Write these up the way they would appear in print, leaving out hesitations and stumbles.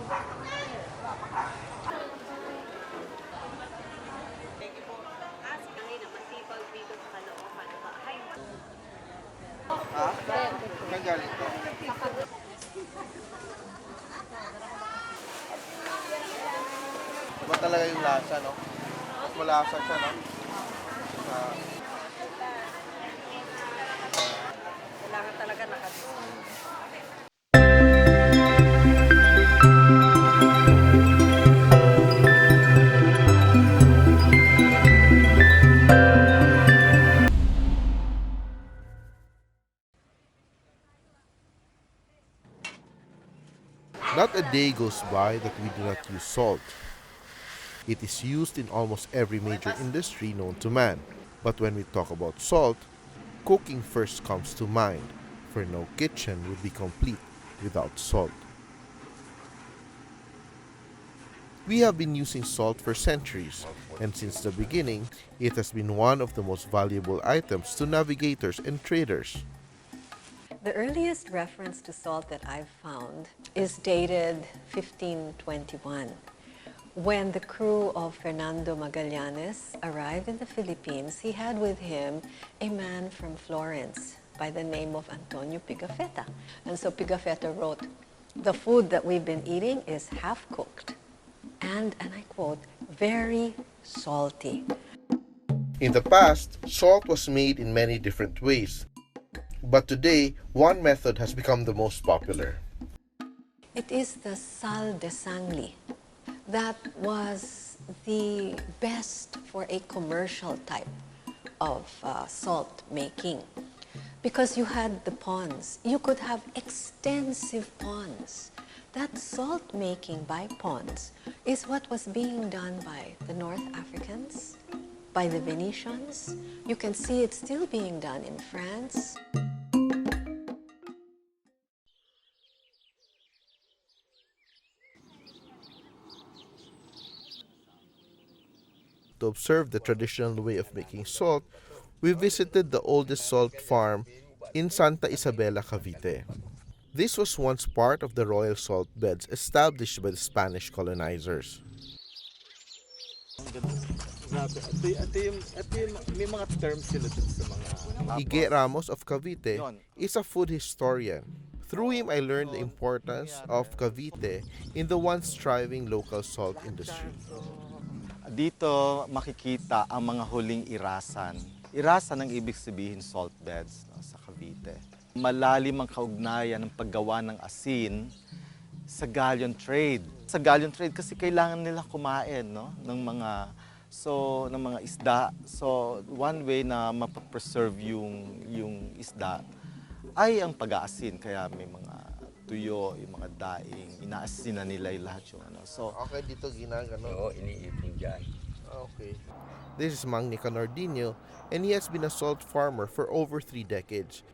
Ha? Saan galing to? Iba talaga yung lasa, no? Mas malasa siya, no? Sa... Kailangan talaga nakatulong. Not a day goes by that we do not use salt. It is used in almost every major industry known to man. But when we talk about salt, cooking first comes to mind, for no kitchen would be complete without salt. We have been using salt for centuries, and since the beginning, it has been one of the most valuable items to navigators and traders. The earliest reference to salt that I've found is dated 1521, when the crew of Fernando Magallanes arrived in the Philippines. He had with him a man from Florence by the name of Antonio Pigafetta. And so Pigafetta wrote, "The food that we've been eating is half-cooked and I quote, very salty." In the past, salt was made in many different ways. But today, one method has become the most popular. It is the sal de sangli. That was the best for a commercial type of salt making. Because you had the ponds. You could have extensive ponds. That salt making by ponds is what was being done by the North Africans, by the Venetians. You can see it still being done in France. To observe the traditional way of making salt, we visited the oldest salt farm in Santa Isabela, Cavite. This was once part of the royal salt beds established by the Spanish colonizers. May mga terms sila dun sa mga... Ige Ramos of Cavite is a food historian. Through him, I learned the importance of Cavite in the once thriving local salt industry. Dito makikita ang mga huling irasan. Irasan ang ibig sabihin salt beds, no, sa Cavite. Malalim ang kaugnayan ng paggawa ng asin sa galleon trade. Sa galleon trade kasi kailangan nila kumain, no, ng mga isda. So one way na mapapreserve yung isda ay ang pag-aasin, kaya may mga tuyo, yung mga daing, inaasin na nila yung lahat yung ano. So, Okay, dito ginagano. Oo, iniipon dyan. Okay. This is Mang Nicanordino, and he has been a salt farmer for over 3 decades.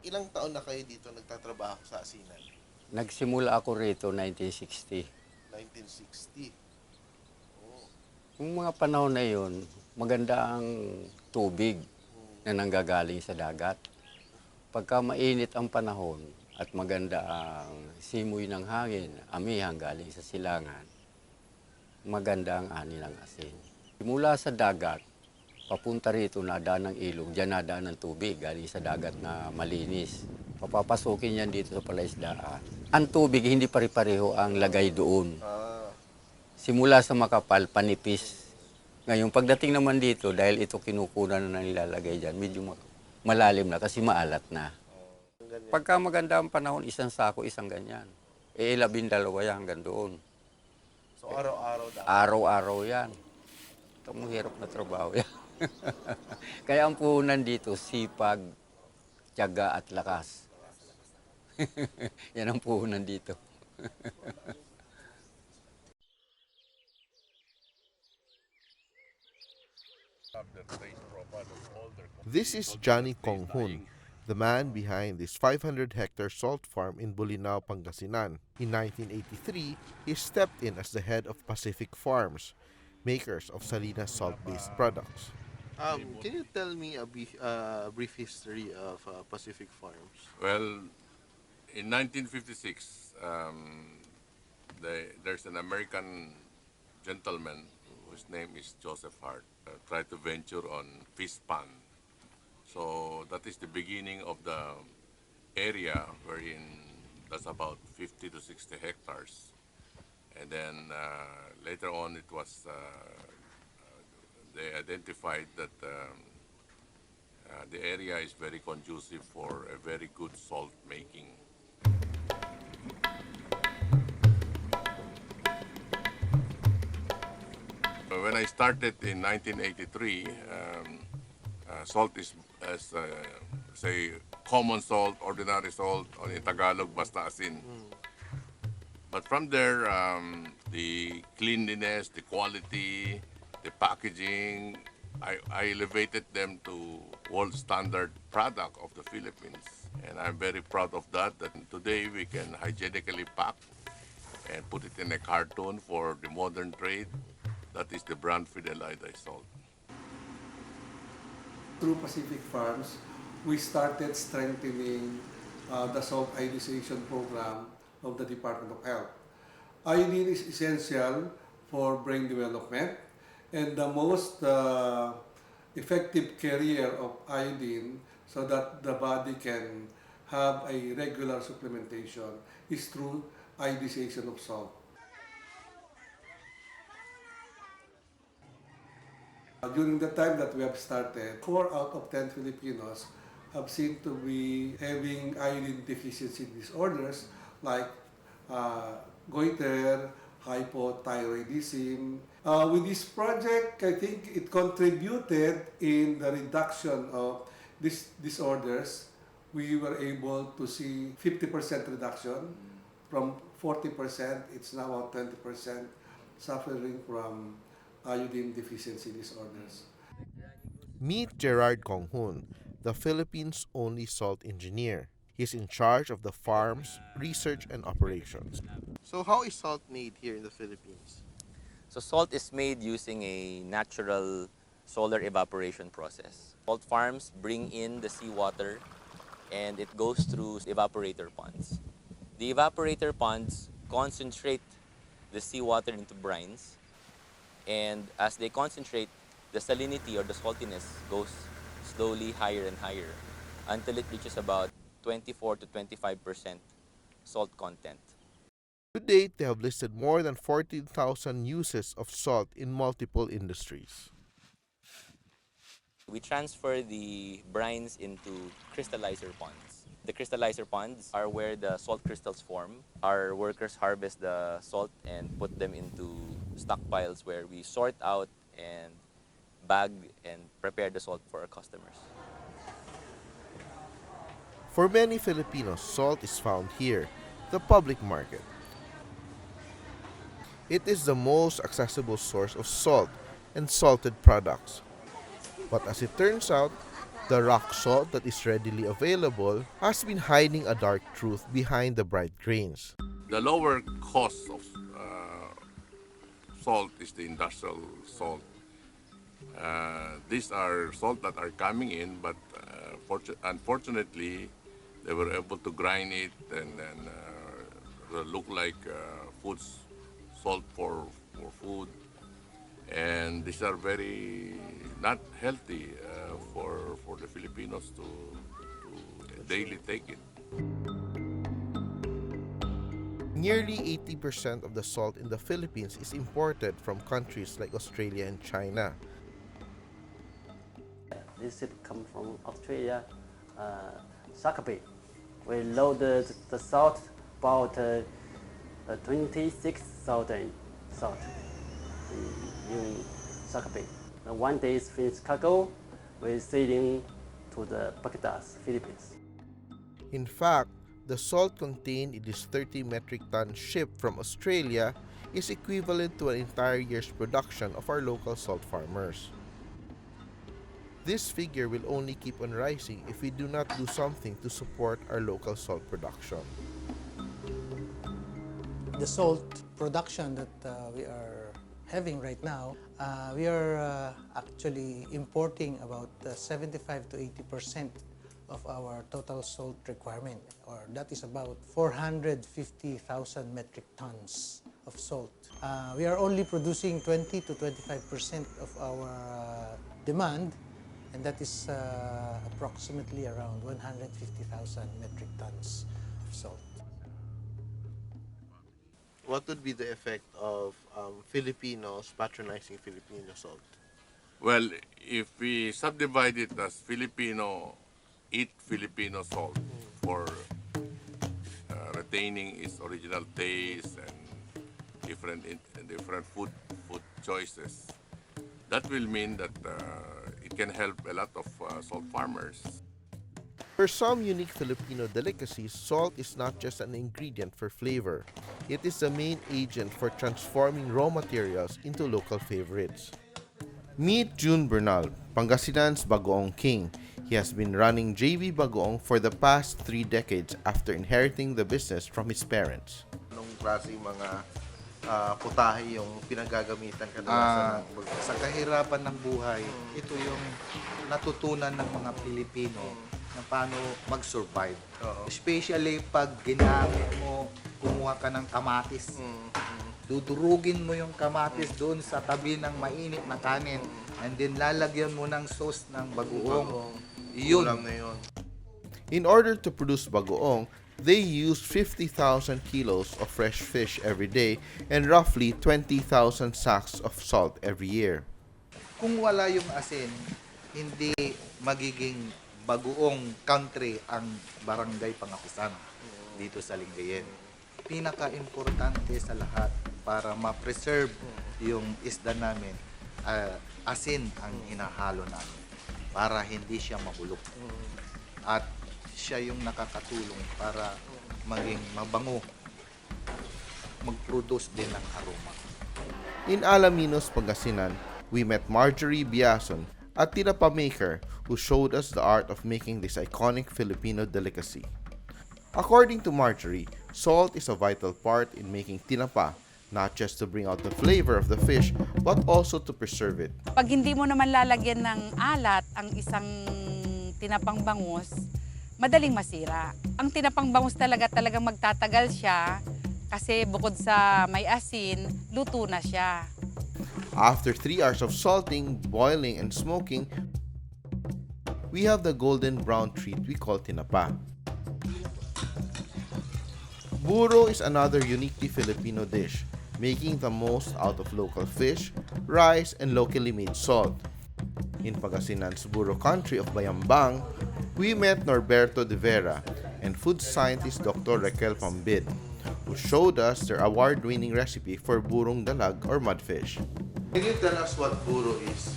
Ilang taon na kayo dito nagtatrabaho sa asinan? Nagsimula ako rito 1960. 1960. Oh. Yung mga panahon na yun, maganda ang tubig na nanggagaling sa dagat. Pagka mainit ang panahon at maganda ang simoy ng hangin, amihan galing sa silangan, maganda ang ani ng asin. Mula sa dagat, papunta rito nadaan ng ilog, diyan nadaan ng tubig galing sa dagat na malinis. Papapasukin yan dito sa palaisdaan. Ang tubig, hindi pare-pareho ang lagay doon. Simula sa makapal, panipis. Ngayon, pagdating naman dito, dahil ito kinukunan na nilalagay dyan, medyo malalim na kasi maalat na. Pagka maganda ang panahon, isang sako, isang ganyan. 12 yan hanggang doon. So araw-araw daw? Araw-araw yan. Ito mong hirap na trabaho yan. Kaya ang puhunan dito, sipag, tiyaga at lakas. Yan ang puhunan dito. This is Johnny Konghun, the man behind this 500-hectare salt farm in Bolinao, Pangasinan. In 1983, he stepped in as the head of Pacific Farms, makers of Salinas salt-based products. Can you tell me a brief history of Pacific Farms? Well, in 1956, there's an American gentleman whose name is Joseph Hart, tried to venture on fish pond. So that is the beginning of the area wherein that's about 50 to 60 hectares. And then later on it was, they identified that the area is very conducive for a very good salt making. When I started in 1983, salt is, as say, common salt, ordinary salt, or in Tagalog, basta asin. But from there, the cleanliness, the quality, the packaging, I elevated them to world standard product of the Philippines. And I'm very proud of that, that today we can hygienically pack and put it in a carton for the modern trade. That is the brand Fidel Iodine salt. Through Pacific Farms, we started strengthening the salt ionization program of the Department of Health. Iodine is essential for brain development, and the most effective carrier of iodine so that the body can have a regular supplementation is through ionization of salt. During the time that we have started, 4 out of 10 Filipinos have seen to be having iodine deficiency disorders like goiter, hypothyroidism. With this project, I think it contributed in the reduction of these disorders. We were able to see 50% reduction. From 40%, it's now about 20% suffering from iodine deficiency disorders. Meet Gerard Konghun, the Philippines' only salt engineer. He's in charge of the farm's research and operations. So how is salt made here in the Philippines? So salt is made using a natural solar evaporation process. Salt farms bring in the seawater and it goes through evaporator ponds. The evaporator ponds concentrate the seawater into brines, and as they concentrate, the salinity or the saltiness goes slowly higher and higher until it reaches about 24 to 25% salt content. To date, they have listed more than 14,000 uses of salt in multiple industries. We transfer the brines into crystallizer ponds. The crystallizer ponds are where the salt crystals form. Our workers harvest the salt and put them into stockpiles where we sort out and bag and prepare the salt for our customers. For many Filipinos, salt is found here, the public market. It is the most accessible source of salt and salted products. But as it turns out, the rock salt that is readily available has been hiding a dark truth behind the bright grains. The lower cost of salt is the industrial salt. These are salt that are coming in, but unfortunately, they were able to grind it and then look like salt for food. And these are very not healthy for the Filipinos to daily take it. Nearly 80% of the salt in the Philippines is imported from countries like Australia and China. This ship comes from Australia, Shakopee. We load the salt about 26,000 salt in Shakopee. One day is finished cargo, we're sailing to the Baghdad, Philippines. In fact, the salt contained in this 30 metric ton ship from Australia is equivalent to an entire year's production of our local salt farmers. This figure will only keep on rising if we do not do something to support our local salt production. The salt production that we are having right now, we are actually importing about 75 to 80% of our total salt requirement, or that is about 450,000 metric tons of salt. We are only producing 20 to 25% of our demand, and that is approximately around 150,000 metric tons of salt. What would be the effect of Filipinos patronizing Filipino salt? Well, if we subdivide it as Filipino, eat Filipino salt for retaining its original taste and different food choices, that will mean that it can help a lot of salt farmers. For some unique Filipino delicacies, salt is not just an ingredient for flavor. It is the main agent for transforming raw materials into local favorites. Meet June Bernal, Pangasinan's Bagoong King. He has been running JB Bagoong for the past 3 decades after inheriting the business from his parents. Anong klase mga putahe yung pinagagamitan kadalasan ng bagoong? Sa kahirapan ng buhay, ito yung natutunan ng mga Pilipino na paano mag-survive. Especially pag ginamit mo, kumuha ka ng kamatis. Dudurugin mo yung kamatis doon sa tabi ng mainit na kanin, and then lalagyan mo ng sauce ng bagoong. Yun. In order to produce bagoong, they use 50,000 kilos of fresh fish every day and roughly 20,000 sacks of salt every year. Kung wala yung asin, hindi magiging bagoong country ang barangay Pangapisan dito sa Lingayen. Pinaka-importante sa lahat para ma-preserve yung isda namin, asin ang hinahalo namin para hindi siya mahulog. At siya yung nakakatulong para maging mabango, mag-produce din ng aroma. In Alaminos, Pangasinan, we met Marjorie Biason, a tinapa maker who showed us the art of making this iconic Filipino delicacy. According to Marjorie, salt is a vital part in making tinapa, not just to bring out the flavor of the fish, but also to preserve it. Pag hindi mo naman lalagyan ng alat ang isang tinapang bangus, madaling masira. Ang tinapang bangus talagang magtatagal siya kasi bukod sa may asin, luto na siya. After 3 hours of salting, boiling, and smoking, we have the golden brown treat we call tinapa. Buro is another uniquely Filipino dish, making the most out of local fish, rice, and locally made salt. In Pangasinan's Buro country of Bayambang, we met Norberto de Vera and food scientist Dr. Raquel Pambid, who showed us their award-winning recipe for burong dalag or mudfish. Can you tell us what buro is?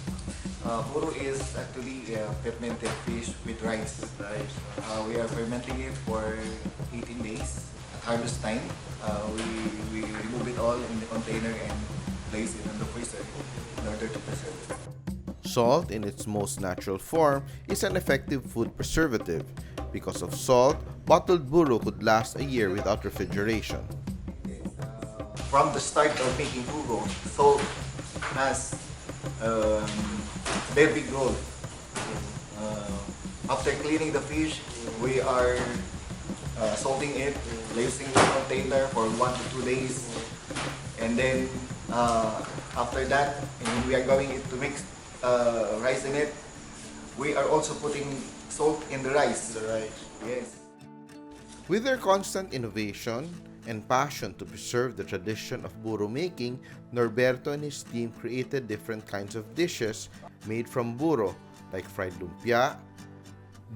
Puro is actually fermented fish with rice. We are fermenting it for 18 days. At harvest time, we remove it all in the container and place it in the freezer in order to preserve it. Salt, in its most natural form, is an effective food preservative. Because of salt, bottled buro could last a year without refrigeration. From the start of making buro, salt has very big role. After cleaning the fish, we are salting it, placing the container for 1 to 2 days, and then after that, we are going to mix rice in it. We are also putting salt in the rice. Yes. With their constant innovation and passion to preserve the tradition of buro making, Norberto and his team created different kinds of dishes made from buro, like fried lumpia,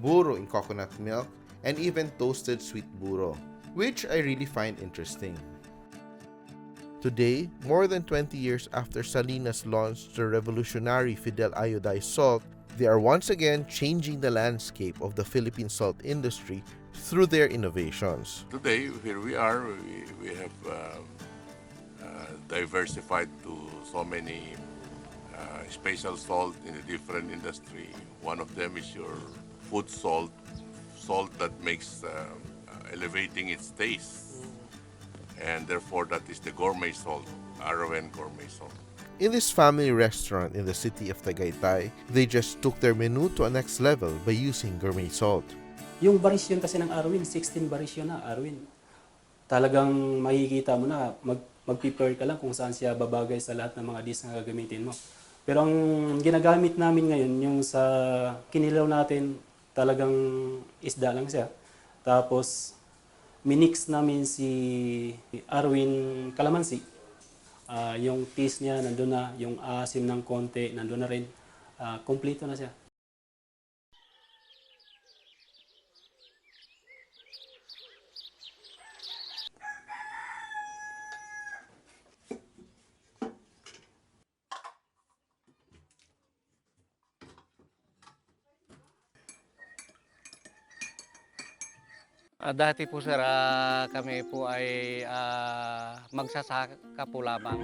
buro in coconut milk, and even toasted sweet buro, which I really find interesting. Today, more than 20 years after Salinas launched the revolutionary Fidel Iodine salt, they are once again changing the landscape of the Philippine salt industry through their innovations. Today, here we are, we have diversified to so many special salt in a different industry. One of them is your food salt that makes elevating its taste, and therefore that is the gourmet salt, RON gourmet salt. In this family restaurant in the city of Tagaytay, they just took their menu to a next level by using gourmet salt. Yung varisyon kasi ng Arwin, 16 varisyon na Arwin. Talagang makikita mo na, mag-prepare ka lang kung saan siya babagay sa lahat ng mga dish na gagamitin mo. Pero ang ginagamit namin ngayon, yung sa kinilaw natin, talagang isda lang siya. Tapos, minix namin si Arwin Calamansi. Yung taste niya nandun na, yung asim ng konti nandun na rin. Kompleto na siya. Dati po sir, kami po ay magsasaka po lamang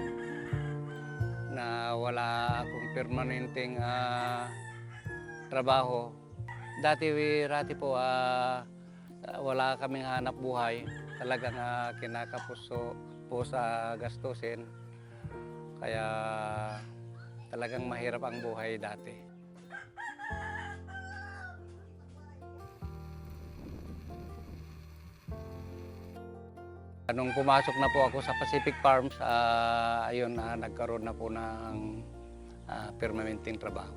na wala akong permanenteng trabaho. Dati po wala kaming hanap buhay. Talagang kinakapuso po sa gastusin. Kaya talagang mahirap ang buhay dati. Nung pumasok na po ako sa Pacific Farms, ayun, nagkaroon na po ng permanenteng trabaho.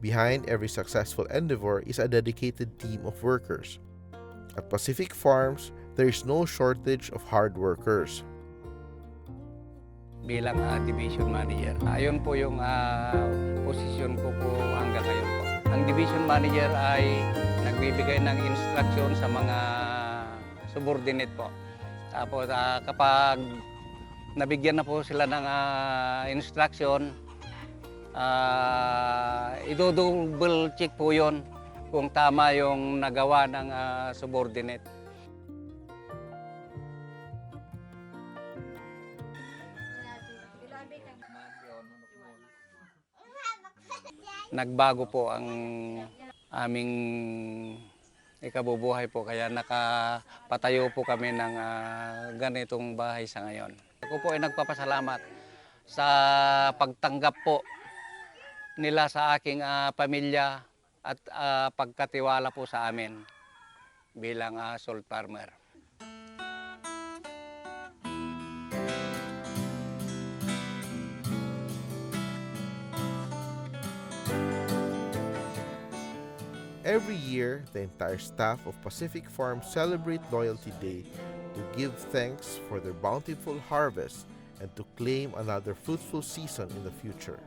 Behind every successful endeavor is a dedicated team of workers. At Pacific Farms, there is no shortage of hard workers. Bilang division manager, ayun po yung posisyon ko po hanggang ngayon po. Ang division manager ay nagbibigay ng instruction sa mga subordinate po. Tapos kapag nabigyan na po sila ng instruction, i-double check po yon kung tama yung nagawa ng subordinate. Nagbago po ang aming ikabubuhay po, kaya nakapatayo po kami ng ganitong bahay sa ngayon. Ako po ay nagpapasalamat sa pagtanggap po nila sa aking pamilya at pagkatiwala po sa amin bilang salt farmer. Every year, the entire staff of Pacific Farm celebrate Loyalty Day to give thanks for their bountiful harvest and to claim another fruitful season in the future.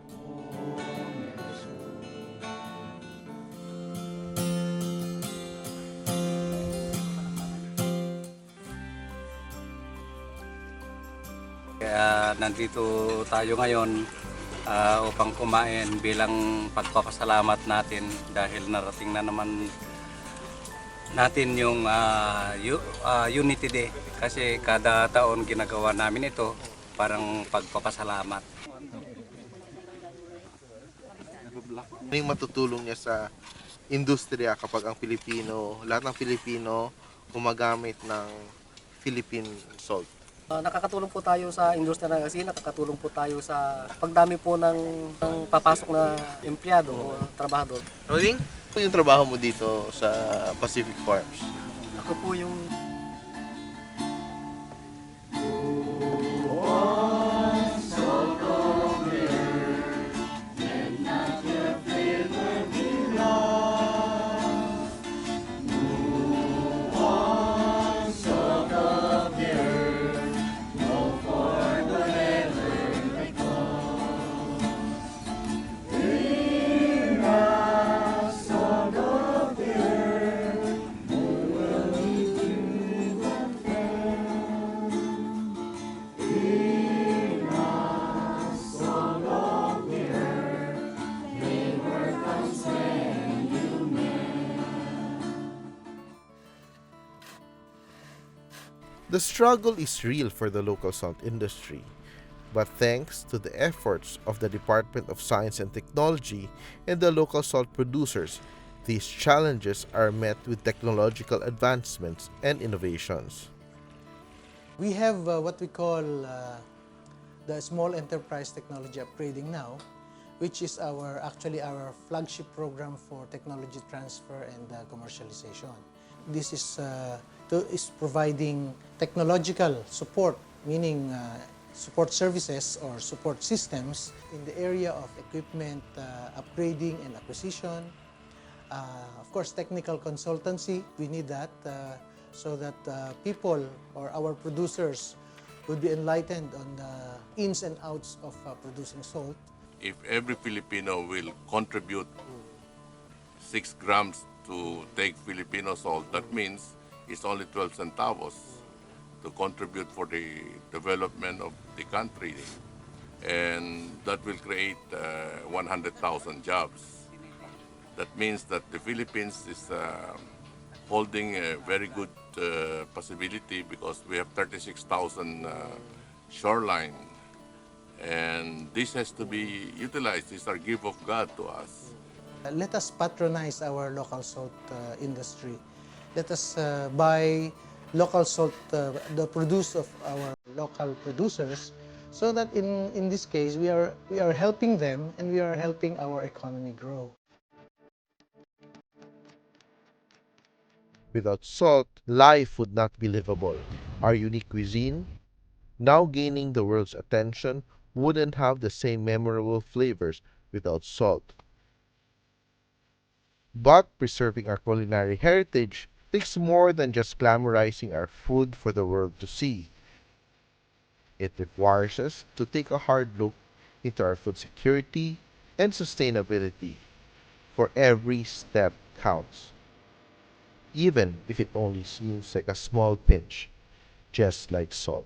Kaya nandito tayo ngayon upang kumain bilang pagpapasalamat natin dahil narating na naman natin yung Unity Day. Kasi kada taon ginagawa namin ito parang pagpapasalamat. Ano yung matutulong niya sa industriya kapag ang lahat ng Pilipino gumagamit ng Philippine salt? Nakakatulong po tayo sa industriya ng asin, nakakatulong po tayo sa pagdami po ng papasok na empleyado o trabahador. Roding, ano yung trabaho mo dito sa Pacific Farms? Ako po yung The struggle is real for the local salt industry, but thanks to the efforts of the Department of Science and Technology and the local salt producers, these challenges are met with technological advancements and innovations. We have what we call the small enterprise technology upgrading now, which is actually our flagship program for technology transfer and commercialization. This is providing technological support, meaning support services or support systems in the area of equipment upgrading and acquisition. Of course, technical consultancy, we need that so that people or our producers would be enlightened on the ins and outs of producing salt. If every Filipino will contribute 6 grams to take Filipino salt, that means it's only 12 centavos to contribute for the development of the country. And that will create 100,000 jobs. That means that the Philippines is holding a very good possibility because we have 36,000 shoreline. And this has to be utilized. It's our gift of God to us. Let us patronize our local salt industry. Let us buy local salt, the produce of our local producers, so that in this case we are helping them and we are helping our economy grow. Without salt, life would not be livable. Our unique cuisine, now gaining the world's attention, wouldn't have the same memorable flavors without salt. But preserving our culinary heritage takes more than just glamorizing our food for the world to see. It requires us to take a hard look into our food security and sustainability, for every step counts, even if it only seems like a small pinch, just like salt.